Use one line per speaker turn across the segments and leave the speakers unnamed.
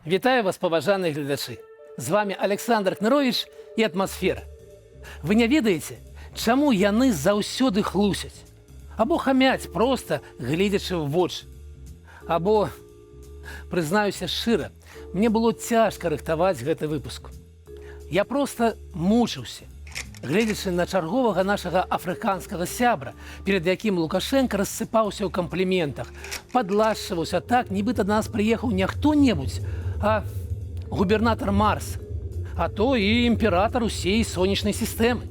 Вітаю вас, паважаныя гледачы. З вами Александр Кнырович і атмасфера. Вы не ведаеце, чаму яны заўсёды хлусяць? Або хамяць проста, гледзячы ў вочы. Або, прызнаюся шчыра, мне было цяжка рыхтаваць гэты выпуск. Я проста мучыўся, гледзячы на чарговага нашага афрыканскага сябра, перад якім Лукашенко рассыпаўся ў кампліментах, падлашчваўся так, нібыта да нас прыехаў не хто-небудзь, а губернатор Марса, а то і імператор усей сонечнай сістэмы.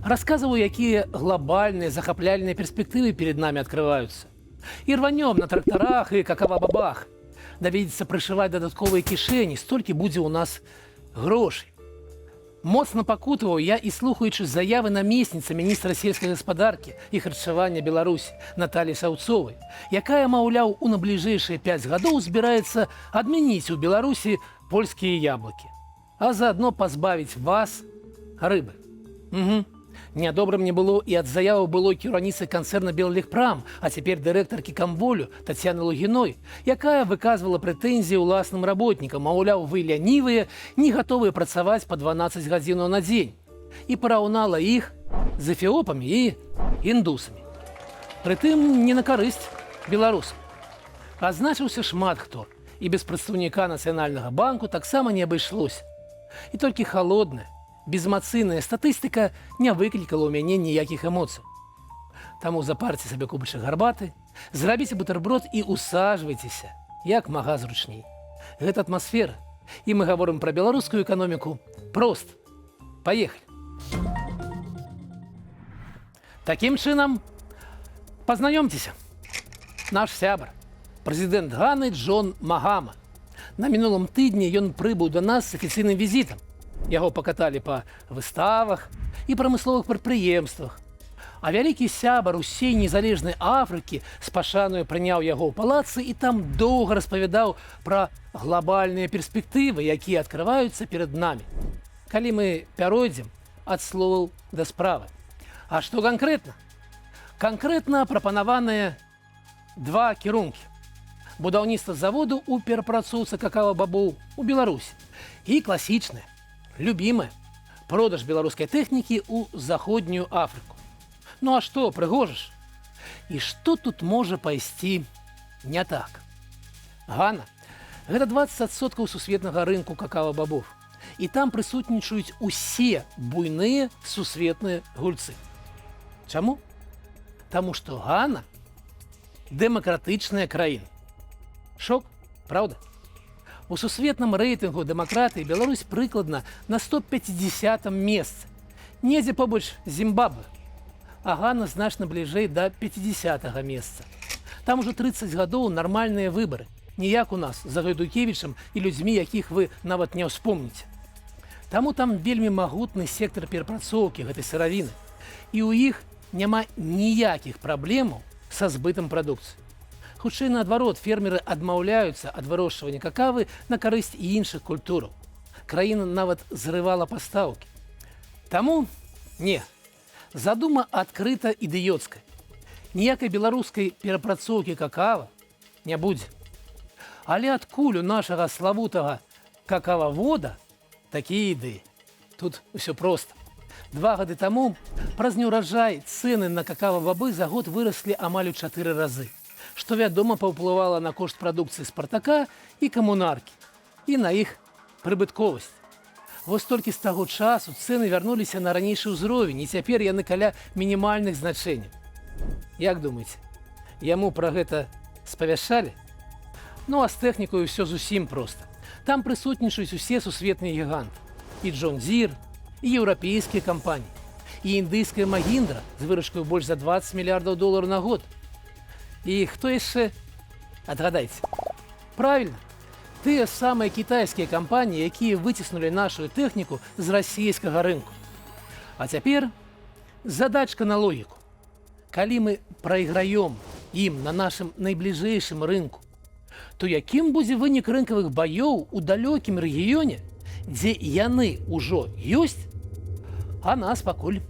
Расказваў, якія глобальныя захапляльныя перспектывы перед нами открываюцца. І рванём на трактарах і какава-бабах. Даведзецца прышываць дадатковыя кішэні, столькі будзе ў нас грошай. Моцна пакутаваў я і слухаючы заявы намесніцы міністра сельскай гаспадаркі і харчавання Беларусі Наталі Шаўцовай, якая, маўляў, у набліжэйшыя 5 гадоў збіраецца адмяніць у Беларусі польскія яблыкі, а заадно пазбавіць вас рыбы. Нядобра мне было і ад заяваў былой кіраўніцы канцэрна Беллегпрам, а цяпер дырэктаркі Камболю Тацяны Лугіной, якая выказвала прэтэнзіі ўласным работнікам, маўляў, вы лянівыя, не гатовыя працаваць па 12 гадзінаў на дзень, і параўнала іх з эфіопамі і індусамі. Прытым не на карысць беларусам. Адзначыўся шмат хто, і без прадстаўніка Нацыянальнага банку таксама не абышлося. І толькі халодная, безэмацыйная статыстыка не выклікала ў мяне ніякіх эмоцый. Таму запарце сабе кубачак гарбаты, зрабіце бутэрброд і усаджвайцеся, як мага зручней. Гэта атмасфера, і мы гаворым пра беларускую эканоміку проста. Паехалі. Такім чынам, пазнаёмцеся. Наш сябар, прэзідэнт Ганы Джон Магама. На мінулым тыдні ён прыбыў да нас з афіцыйным візітам. Яго пакаталі па выставах і прамысловых прадпрыемствах. А вялікі сябар усей незалежнай Афрыкі з пашаною прыняў яго ў палацы і там доўга распавядаў пра глобальныя перспектывы, якія адкрываюцца перад намі. Калі мы пяройдзем ад словаў да справы. А што канкрэтна? Канкрэтна прапанаваныя два кірункі. Будаўніцтва заводу ў перапрацоўцы какава-бабоў у Беларусі і класічнае, любімая, продаж беларускай тэхнікі ў заходнюю Афрыку. Ну а што, прыгожа ж? І што тут можа пайсці не так? Гана – гэта 20% сусветнага рынку какава-бабов. І там прысутнічаюць усе буйныя сусветныя гульцы. Чаму? Таму што Гана – дэмакратычная краіна. Шок, правда? У сусветным рэйтынгу дэмакратыі Беларусь прыкладна на 150 месцы. Недзе побач Зімбабве, а Гана значна бліжэй да 50-го месца. Там ужо 30 гадоў нармальныя выбары, не як у нас за Гайдукевічам і людзьмі, якіх вы нават не ўспомніце. Таму там вельмі магутны сектар перапрацоўкі гэтай сыравіны, і ў іх няма ніякіх праблемаў са збытам прадукцыі. Хутчэй наадварот, фермеры адмаўляюцца ад вырошчвання какавы на карысць і іншых культураў. Краіна нават зрывала пастаўкі. Таму не, задума адкрыта ідыёцкая. Ніякай беларускай перапрацоўкі какава не будзе. Але адкуль у нашага славутага какававода такія ідэі? Тут усё проста. 2 гады таму праз неўраджай цэны на какава-бабы за год выраслі амаль у 4 разы. Што, вядома, паўплывала на кошт прадукцыі «Спартака» і «Камунаркі», і на іх прыбытковасць. Вось толькі з таго часу цэны вярнуліся на ранейшы ўзровень, і цяпер яны каля мінімальных значэнняў. Як думаеце, яму пра гэта спавяшчалі? Ну, а з тэхнікаю ўсё зусім проста. Там прысутнічаюць усе сусветныя гіганты. І Джон Дзір, і еўрапейскія кампаніі, і індыйская Магіндра з выручкаю больш за $20 мільярдаў на год. І хто яшчэ? Адгадайце. Правільна, тыя самыя кітайскія кампаніі, якія выціснулі нашу тэхніку з расійскага рынку. А цяпер задачка на логіку. Калі мы прайграем ім на нашым найбліжэйшым рынку, то якім будзе вынік рынкавых баёў у далёкім рэгіёне, дзе яны ўжо ёсць, а нас пакуль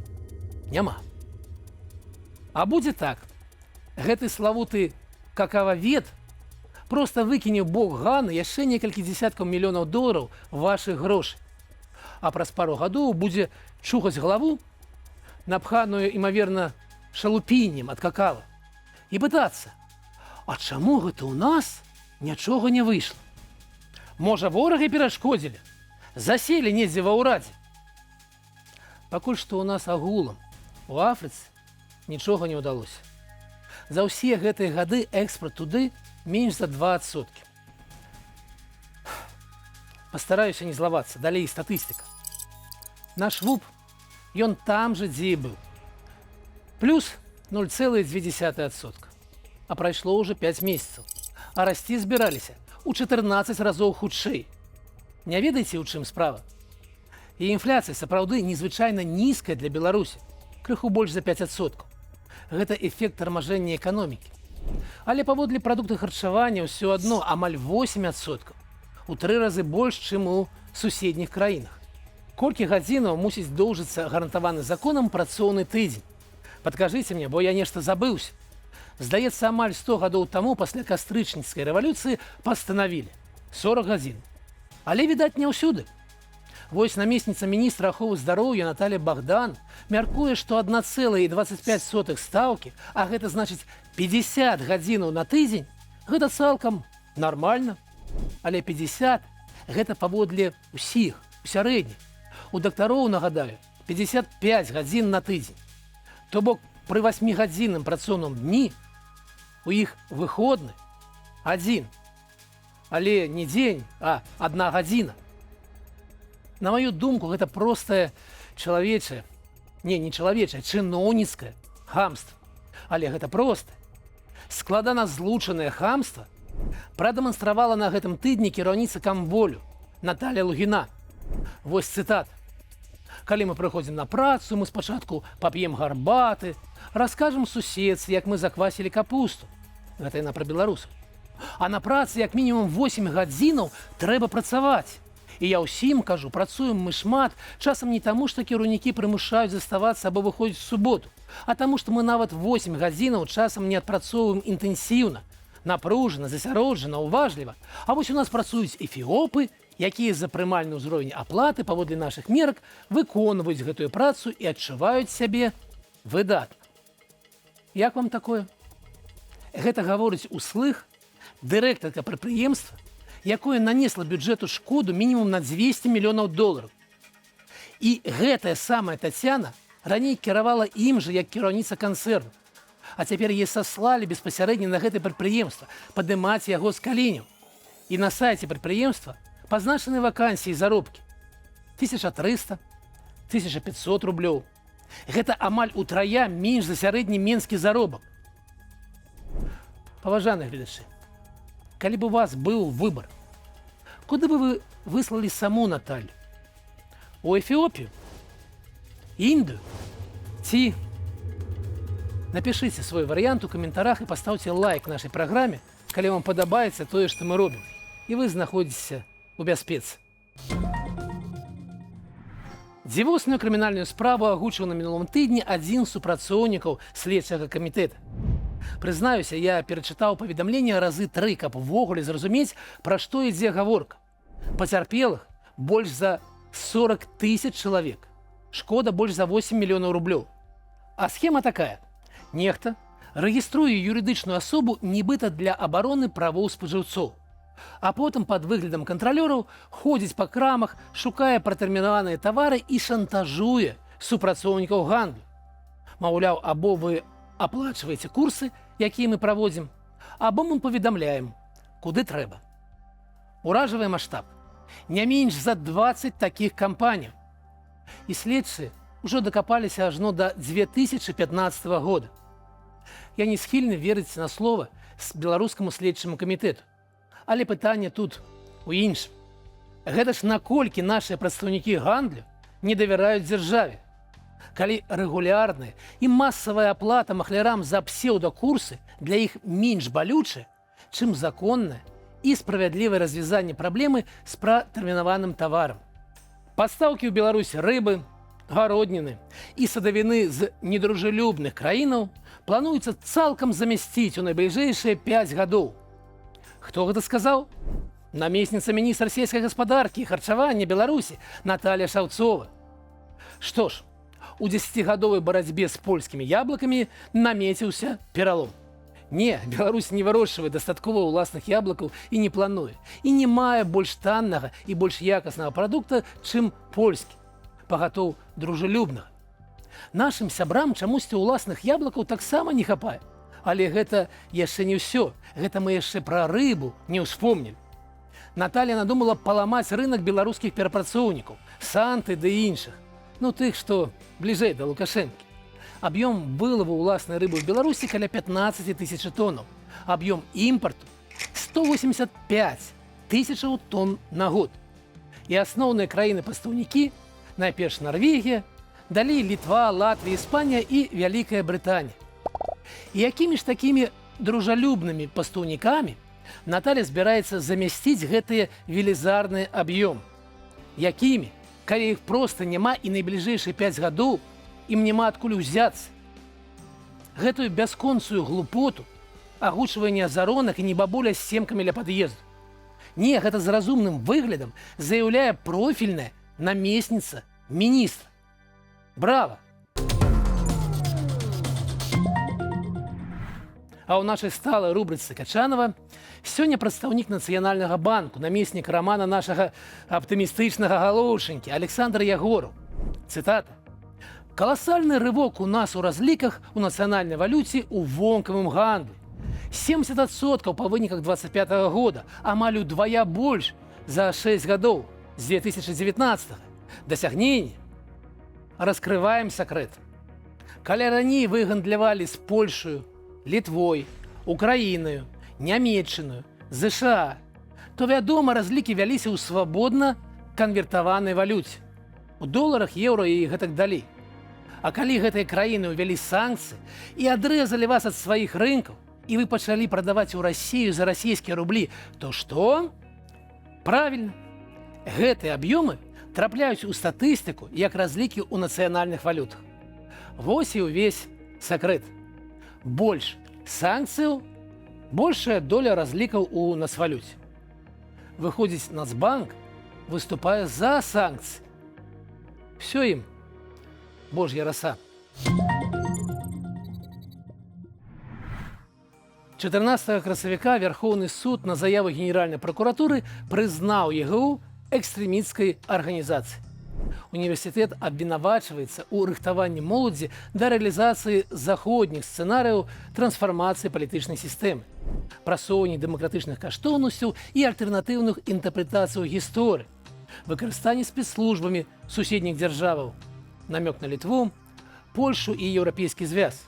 няма. А будзе так. Гэты славуты какававед Просто выкіне ў бок Ганы яшчэ некалькі дзесяткаў мільёнаў долараў вашых грошай. А праз пару гадоў будзе чухаць галаву, напханую, імаверна, шалупіннем ад какава, і пытацца, а чаму гэта ў нас нічога не выйшла? Можа, ворагі перашкодзілі, заселі недзе ва ўрадзе. Пакуль што ў нас агулам у Афрыцы нічога не ўдалося. За ўсе гэтыя гады экспорт туды менш за 2%. Пастараюся не злавацца, далей статыстыка. Наш ВУП, ён там жа, дзе і быў. Плюс 0,2%. А прайшло ўжо 5 месяцаў. А расці збіраліся у 14 разоў хутчэй. Не ведаеце, у чым справа? І інфляцыя сапраўды незвычайна нізкая для Беларусі, крыху больш за 5%. Гэта эфект тармажэння эканомікі. Але паводле прадуктаў харчавання ўсё адно амаль 8%. У 3 разы больш, чым у суседніх краінах. Колькі гадзінаў мусіць доўжыцца гарантаваны законам працоўны тыдзень? Падкажыце мне, бо я нешта забыўся. Здаецца, амаль 100 гадоў таму пасля кастрычніцкай рэвалюцыі пастанавілі 40 гадзін. Але, відаць, не ўсюды. Вось намесніца міністра аховы здароўя Наталья Богдан мяркуе, што 1,25 стаўкі, а гэта значыць 50 гадзінаў на тыдзень, гэта цалкам нармальна. Але 50 гэта паводле ўсіх, у сярэдніх. У дактароў, нагадаю, 55 гадзін на тыдзень. То бок пры 8-гадзінным працоўным дні у іх выходны адзін. Але не дзень, а 1 гадзіна. На маю думку, гэта простае чалавечае, не чалавечае, чыноўніцкае хамства. Але гэта простае, складана злучанае хамства прадэманстравала на гэтым тыдні кіраўніца Камволю Наталья Лугіна. Вось цытат. Калі мы прыходзім на працу, мы спачатку пап'ем гарбаты, раскажам суседцы, як мы заквасілі капусту. Гэта яна пра беларусаў. А на працы як мінімум 8 гадзінаў трэба працаваць. І я ўсім кажу, працуем мы шмат, часам не таму, што кіраўнікі прымушаюць заставацца або выходзіць у суботу, а таму, што мы нават 8 гадзінаў часам не адпрацоўваем інтэнсіўна, напружана, засяроджана, уважліва. А вось у нас працуюць эфіопы, якія за прымальны ўзровень аплаты паводле нашых мерак выконваюць гэтую працу і адчуваюць сябе выдатна. Як вам такое? Гэта гаворыць услых дырэктарка прадпрыемства, якое нанесла бюджэту шкоду мінімум на 200 мільёнаў долараў. І гэтая самая Тацяна раней кіравала ім жа як кіраўніца канцэрну. А цяпер яе саслалі беспасярэдне на гэтае прадпрыемства падымаць яго з каленяў. І на сайце прадпрыемства пазначаны вакансіі заробкі 1300, 1500 рублёў. Гэта амаль утрая менш за сярэдні менскі заробак. Паважаныя гледачы, калі б у вас быў выбар, куды бы вы выслалі саму Наталью? У Эфіопію? Індыю? Ці? Напішыце свой варыянт у каментарах і пастаўце лайк нашай праграме, калі вам падабаецца тое, што мы робім, і вы знаходзіцеся у бяспецы. Дзівосную крымінальную справу агучыў на мінулым тыдні адзін з супрацоўнікаў следчага камітэта. Прызнаюся, я перачытаў паведамленне разы 3, каб увогуле зразумець, пра што ідзе гаворка. Пацярпелых больш за 40 000 чалавек. Шкода больш за 8 мільёнаў рублёў. А схема такая. Нехта рэгіструе юрыдычную асобу нібыта для абароны правоў спажыўцоў. А потым пад выглядам кантралёраў ходзіць па крамах, шукае пратэрмінаваныя тавары і шантажуе супрацоўнікаў гандлю. Маўляў, або вы аплачваеце курсы, якія мы праводзім, або мы паведамляем, куды трэба. Уражвае маштаб. Не менш за 20 такіх кампаній. І следчыя ўжо дакапаліся ажно да 2015 года. Я не схільны верыць на слова з беларускаму следчаму камітэту. Але пытанне тут у іншым. Гэта ж наколькі нашыя прадстаўнікі гандлю не давяраюць дзяржаве. Калі рэгулярная і масавая аплата махлярам за псеўдакурсы для іх менш балючая, чым законнае і справядлівае развязанне праблемы з пратэрмінаваным таварам. Пастаўкі ў Беларусі рыбы, гародніны і садавіны з недружелюбных краінаў плануецца цалкам замясціць у найбліжэйшыя 5 гадоў. Хто гэта сказаў? Намесніца міністра сельскай гаспадаркі і харчавання Беларусі Наталья Шаўцова. Што ж, у 10гадовай барацьбе з польскімі яблыкамі намеціўся пералом. Не, Беларусь не вырошчвае дастаткова ўласных яблыкаў і не плануе. І не мае больш таннага і больш якаснага прадукта, чым польскі, пагатоў дружалюбнага. Нашым сябрам чамусьці ўласных яблыкаў таксама не хапае. Але гэта яшчэ не ўсё. Гэта мы яшчэ пра рыбу не ўспомнілі. Наталья надумала паламаць рынок беларускіх перапрацоўнікаў, санты ды іншых. Ну, тых, што бліжэй да Лукашэнкі. Аб'ём вылаву ўласнай рыбы ў Беларусі каля 15 тысяч тоннаў. Аб'ём імпарту 185 тысячаў тонн на год. І асноўныя краіны-пастаўнікі, найперш Нарвегія, далей Літва, Латвія, Іспанія і Вялікая Брытанія. І якімі ж такімі дружалюбнымі пастаўнікамі Наталья збіраецца замясціць гэтыя велізарныя аб'ёмы? Якімі, калі іх проста няма і найбліжэйшыя 5 гадоў ім няма адкуль узяцца? Гэтую бясконцую глупоту агучвае не азаронак і не бабуля з семкамі ля пад'езду. Не, гэта з разумным выглядам заяўляе профільная намесніца міністра. Брава! А ў нашай сталай рубрыцы Качанова сёння прадстаўнік Нацыянальнага банку, намеснік рамана нашага аптымістычнага галоўшанькі Александр Ягораў. Цытата. «Каласальны рывок у нас у разліках у нацыянальнай валюце ў вонкавым гандлі. 70% па выніках 25 года, амаль удвая больш за 6 гадоў з 2019. Дасягненне. Раскрываем сакрэт. Калі раней вы гандлявалі з Польшаю, Літвой, Украінаю, Нямецчынаю, ЗША, то, вядома, разлікі вяліся ў свабодна канвертаванай валюце. У доларах, еўра і гэтак далей. А калі гэтыя краіны ўвялі санкцыі і адрэзалі вас ад сваіх рынкаў, і вы пачалі прадаваць у Расію за расійскія рублі, то што? Правільна. Гэтыя аб'ёмы трапляюць у статыстыку як разлікі ў нацыянальных валютах. Вось і ўвесь сакрэт. Больш санкцыяў, большая доля разлікаў у нацвалюце. Выходзіць, Нацбанк выступае за санкцыі. Всё ім Божья роса. 14 красавіка Верховны суд на заяву Генеральнай прокуратуры прызнаў ЕГУ экстрэмісцкай арганізацыяй. Універсітэт абвінавачваецца ў рыхтаванні моладзі да рэалізацыі заходніх сцэнарыяў трансфармацыі палітычнай сістэмы, прасоўванні дэмакратычных каштоўнасцяў і альтэрнатыўных інтэрпрэтацыяў гісторыі, выкарыстанні спецслужбамі суседніх дзяржаваў, намёк на Літву, Польшу і Еўрапейскі звяз,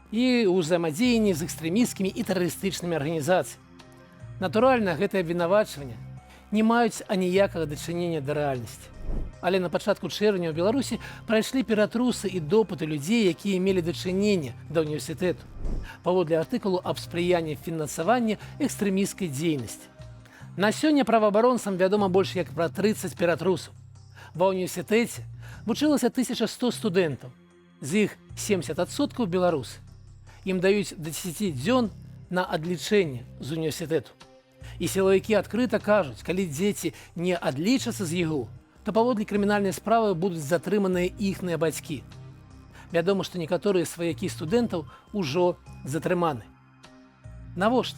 і ўзаемадзеянні з экстрэмісцкімі і тэрарыстычнымі арганізацыямі. Натуральна, гэтыя абвінавачванні не маюць аніякага дачынення да рэальнасці. Але на пачатку чэрвеня ў Беларусі прайшлі ператрусы і допыты людзей, якія мелі дачыненне да універсітэту, паводле артыкулу аб спрыянні фінансавання экстрэмісцкай дзейнасці. На сёння праваабаронцам вядома больш як пра 30 ператрусаў. Ва універсітэце вучылася 1100 студэнтаў, з іх 70% беларусы. Ім даюць да 10 дзён на адлічэнне з універсітэту. І сілавікі адкрыта кажуць, калі дзеці не адлічацца з ЕГУ, то паводле крымінальнай справы будуць затрыманыя іхныя бацькі. Вядома, што некаторыя сваякі студэнтаў ужо затрыманы. Навошта?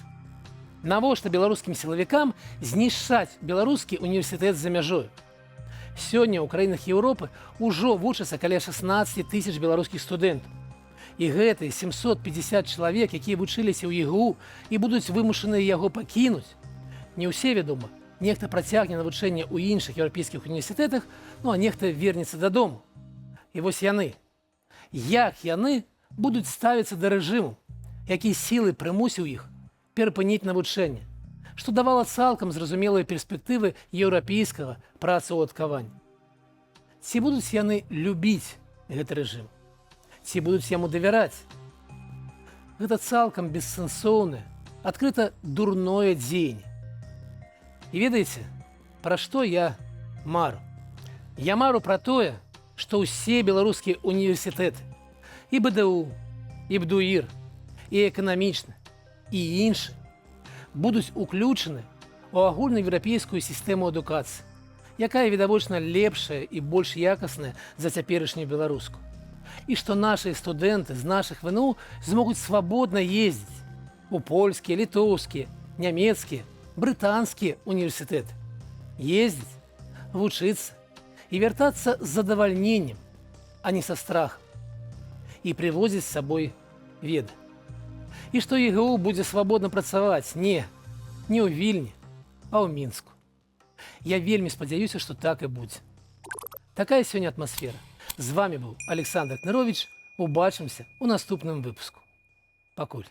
Навошта беларускім сілавікам знішчаць беларускі універсітэт за мяжою? Сёння ў краінах Еўропы ўжо вучацца каля 16 тысяч беларускіх студэнтаў. І гэтыя 750 чалавек, якія вучыліся ў ЕГУ і будуць вымушаныя яго пакінуць, не ўсе, вядома, нехта працягне навучэнне ў іншых еўрапейскіх універсітэтах, ну а нехта вернецца дадому. І вось яны. Як яны будуць ставіцца да рэжыму, які сілай прымусіў іх перапыніць навучэнне, што давала цалкам зразумелыя перспектывы еўрапейскага працаўладкавання. Ці будуць яны любіць гэты рэжым? Ці будуць яму давяраць? Гэта цалкам бессэнсоўнае, адкрыта дурное дзеянне. І ведаеце, пра што я мару? Я мару пра тое, што ўсе беларускія універсітэты, і БДУ, і БДУІР, і эканамічны, і іншы, будуть уключені у агульноєвропейську систему адукації, яка відавочна лепша і більш якісна за теперішню білоруську. І що наші студенти з наших ВНУ зможуть свободно їздити у польські, литовські, німецькі, британські університети. Їздити, вчитися і вертатися з задовольненням, а не со страхом. І привозити з собою веди. І що ЄГУ буде свободно працювати не у Вільні, а у Мінську. Я вельми сподіваюся, що так і буде. Така сьогодні атмосфера. З вами був Олександр Книрович. Побачимося у наступному випуску. Покуль.